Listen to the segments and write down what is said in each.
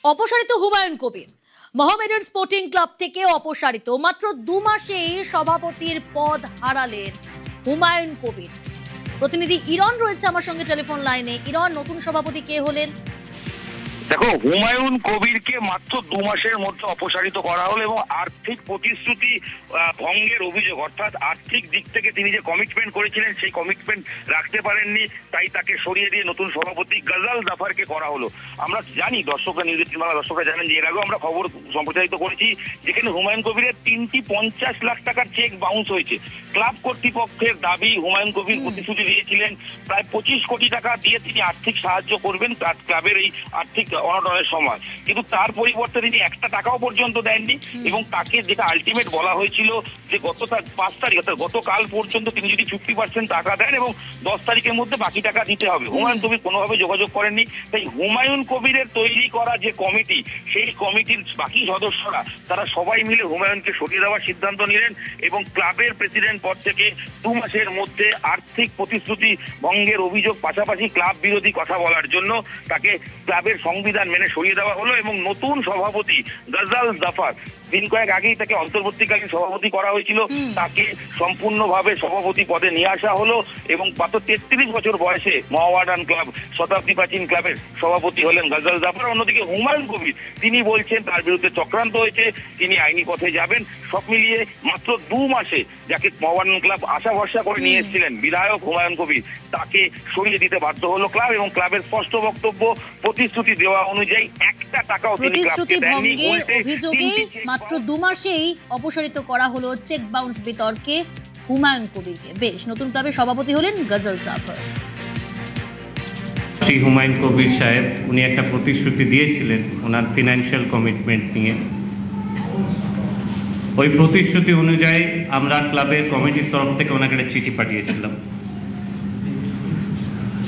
অপসারিত Humayun Kabir Mohammedan sporting club থেকে অপসারিত। মাত্র 2 মাসেই সভাপতির পদ হারালেন হুমায়ুন কবির। প্রতিনিধি ইরন রয়েছে আমার সঙ্গে টেলিফোন লাইনে। ইরন, নতুন সভাপতি কে হলেন? দেখো, হুমায়ুন কবিরকে মাত্র 2 মাসের মধ্যে অপসারিত করা হলো এবং আর্থিক প্রতিশ্রুতি ভঙ্গের অভিযোগ, অর্থাৎ আর্থিক দিক থেকে তিনি যে কমিটমেন্ট করেছিলেন সেই কমিটমেন্ট রাখতে পারেননি, তাই তাকে সরিয়ে দিয়ে নতুন সভাপতি গজাল জাফারকে করা হলো। আমরা জানি, দর্শকরা দর্শকরা জানেন যে এর আগেও আমরা খবর সম্প্রচারিত করেছি যেখানে হুমায়ুন কবিরের 3টি 50 লাখ টাকার চেক বাউন্স হয়েছে। ক্লাব কর্তৃপক্ষের দাবি, হুমায়ুন কবির প্রতিশ্রুতি দিয়েছিলেন প্রায় 25 কোটি টাকা দিয়ে তিনি আর্থিক সাহায্য করবেন ক্লাবের এই আর্থিক অনটনের সময়, কিন্তু তার পরিবর্তে তিনি 1 টাকাও পর্যন্ত দেননি। এবং তাকে যেটা আলটিমেট বলা হয়েছিল যে গত 5 তারিখ অর্থাৎ গতকাল পর্যন্ত তিনি যদি 50% টাকা দেন এবং 10 তারিখের মধ্যে বাকি টাকা দিতে হবে। হুমায়ুন কবির কোনোভাবে যোগাযোগ করেননি। তাই হুমায়ুন কবিরের তৈরি করা যে কমিটি, সেই কমিটির বাকি সদস্যরা তারা সবাই মিলে হুমায়ুনকে সরিয়ে দেওয়ার সিদ্ধান্ত নিলেন এবং ক্লাবের প্রেসিডেন্ট পদ থেকে 2 মাসের মধ্যে আর্থিক প্রতিশ্রুতি ভঙ্গের অভিযোগ, পাশাপাশি ক্লাব বিরোধী কথা বলার জন্য তাকে ক্লাবের সংবিধান মেনে সরিয়ে দেওয়া হলো। এবং নতুন সভাপতি গজাল জাফার, দিন কয়েক আগেই তাকে অন্তর্বর্তীকালীন সভাপতি করা হয়েছিল, তাকে সম্পূর্ণভাবে সভাপতি পদে নিয়ে আসা হলো এবং মাত্র 33 বছর বয়সে মোহামেডান ক্লাব, শতাব্দী প্রাচীন ক্লাবের সভাপতি হলেন গজাল জাফর। অন্যদিকে হুমায়ুন কবির, তিনি বলছেন তার বিরুদ্ধে চক্রান্ত হয়েছে, তিনি আইনি পথে যাবেন। সব মিলিয়ে মাত্র 2 মাসে যাকে মোহামেডান ক্লাব আশা ভরসা করে নিয়ে এসেছিলেন বিধায়ক হুমায়ুন কবির, তাকে সরিয়ে দিতে বাধ্য হলো ক্লাব। এবং ক্লাবের স্পষ্ট বক্তব্য, প্রতিশ্রুতি দেওয়া অনুযায়ী 1 টাকাও তিনি ক্লাবকে দেননি। অভিযোগে মাত্র 2 মাসেই অপসারিত করা হলো চেক বাউন্স বিতর্কে হুমায়ুন কবিরকে। বেশ, নতুন ক্লাবের সভাপতি হলেন গজাল জাফর। শ্রী হুমায়ুন কবির সাহেব, উনি একটা প্রতিশ্রুতি দিয়েছিলেন ওনার ফিনান্সিয়াল কমিটমেন্ট নিয়ে। ওই প্রতিশ্রুতি অনুযায়ী আমরা ক্লাবের কমিটির তরফ থেকে ওনাকে একটা চিঠি পাঠিয়েছিলাম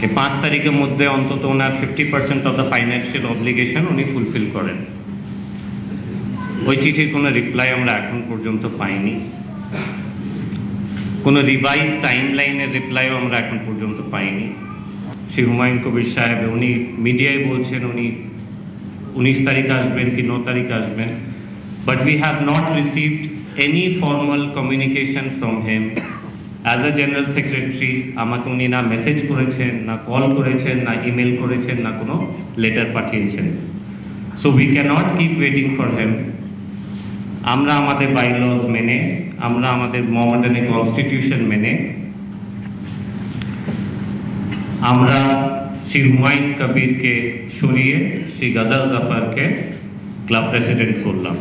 যে 5 তারিখের মধ্যে অন্তত ওনার 50% অফ দ্য ফাইন্যান্সিয়াল অব্লিগেশন উনি ফুলফিল করেন। ওই চিঠির কোনো রিপ্লাই আমরা এখন পর্যন্ত পাইনি। কোনো রিভাইজ টাইম লাইনের রিপ্লাইও আমরা এখন পর্যন্ত পাইনি। শ্রী হুমায়ুন কবির সাহেব উনি মিডিয়ায় বলছেন উনি 19 তারিখ আসবেন কি 9 তারিখ আসবেন, but we have not received any formal communication from him. As a general secretary আমাকে উনি না মেসেজ করেছেন, না কল করেছেন, না ইমেল করেছেন, না কোনো লেটার পাঠিয়েছেন। So we can't keep waiting for him. আমরা আমাদের বাইলজ মেনে, আমরা আমাদের মোহামেডানের কনস্টিটিউশন মেনে আমরা শ্রী হুমায়ুন কবিরকে সরিয়ে শ্রী গজাল জাফরকে ক্লাব প্রেসিডেন্ট করলাম।